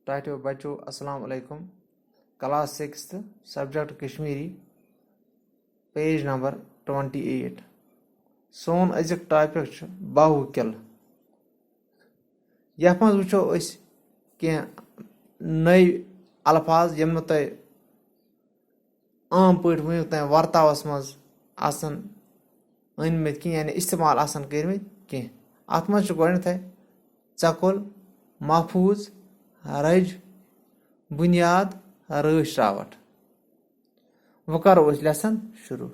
टाइटो बच्चों अस्सलाम वालेकुम class 6th subject Kashmiri page number 28 सोन अजुक टॉपिक बाहुकिल यथ मज वो कह नई अल्फाज यम तुम आम पे वन तुम वर्तावस मज अनमत कह यानी इस्तेमाल कर्मत कह अत मज गए चकुल महफूज रज बुनियाद रश रावट वो करो लेसन शुरू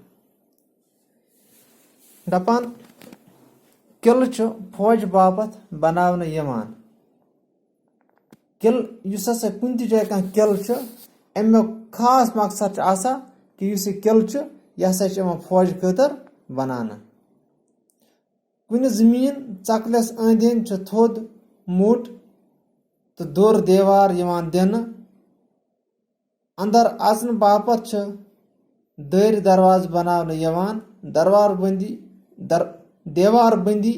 दपान किल फौज बापत बनावन यवान किल युस हसा कुन जाय कह किल अमुक खास मकसद कि युस किल यह हसा फौज खतर बनान कुन जमीन चकलस अंद थोद मुट तो दोर देवार दिन अंदर अचन बापत दर दरवाज बनावन देवार बंदी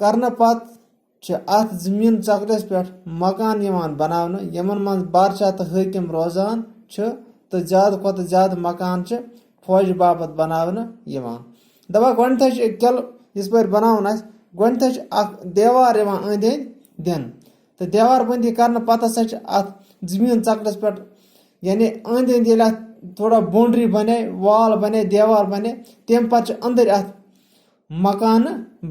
करने पत अत जमीन चकलस पे मकान बनावन यमन मज बादशाह तो हाकिम रोजान तो ज्यादा खुद ज्यादा मकान फौज बापत बनावन दपा गए किल इस पे बनावन गए देवार अंद दिन तो देवार बंदी करने पत अत जमीन चकलस पे यानी अंद थोड़ा बाउंड्री बने वाल बने देवार बने तम पे अंदर अत मकान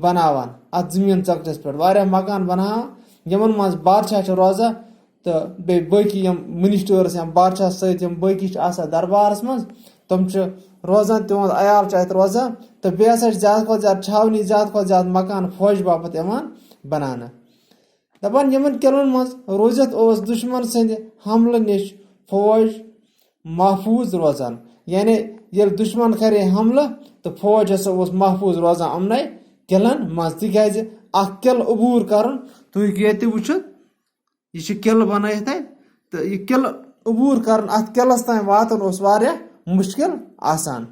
बनावान अत जमीन चकलस पे वारिया मकान बनावान यमन मज बादशाह रोजान तो बे बाकी मिनिस्टर्स या बादशाह सत बाकी दरबारस मज तम रोजान तिहद अयाल अत रोजान तो बे ज्यादा खुद ज्यादा छावनी ज्यादा खुद ज्यादा मकान फौज बापत बनाना दपान यमन किलन मज रोजित दुश्मन सद हमल नश फौज महफूज रोजान यानी ये दुश्मन करे हमल तो फौज हसा महफूज रोजान अमन किलन मज तिज किल अबूर कर तुम ये वो यह किल बन तो यह किल अबूर कर अत किलस तान वातन मुश्किल आसान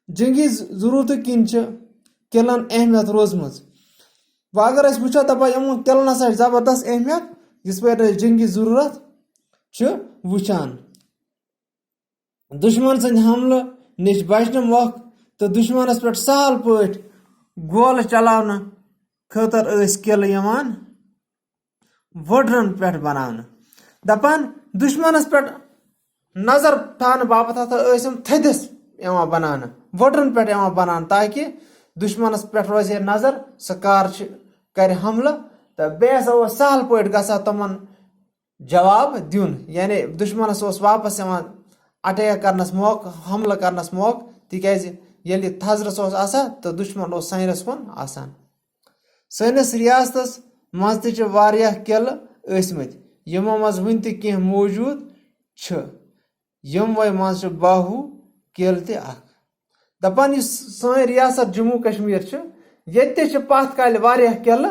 जंगी जरूरत किन किलन अहमियत रोजम वह अगर वो दपा यमो किलन हसा जबरदस्त अहमियत जिस पे जंगी जरूरत वुचान दुश्मन सद हमल नश बचन मौक तो दुश्मनस पे सहल पे गोल चलावन खतर किल वड्रन पे बनान दपान दुश्मनस पे नजर थान बापत थदिस बनान वड्रन पे बनान ताकि दुश्मनस पे रोज नजर सह कर हमल तो बे सहल पे ग तमन जवाब दिन यानी दुश्मनस वापस अटैक करनस मौक हमल करनस मौक तिज ये थजरस तो दुश्मन सैरस कुन आसान सैनिस रियासतस मज किल मत यमो मज वन तह मौजूद यम वह मज बाहू किल दपान सन रियासत जम्मू कश्मीर ये पथ काल किल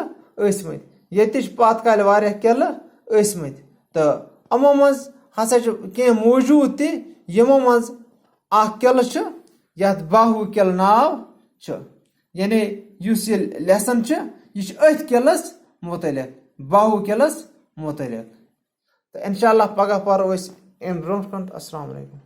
ये पथ काल किल तो अमो मज हसा कह मौजूद तमो मज किल यथ बाहू किल नाव यानी यह लेसन यह अथ किलस मुतलिक बाहू किलस मुतलिक तो इंशाअल्लाह पगह परो अम ब्रोह कन अस्सलाम वालेकुम।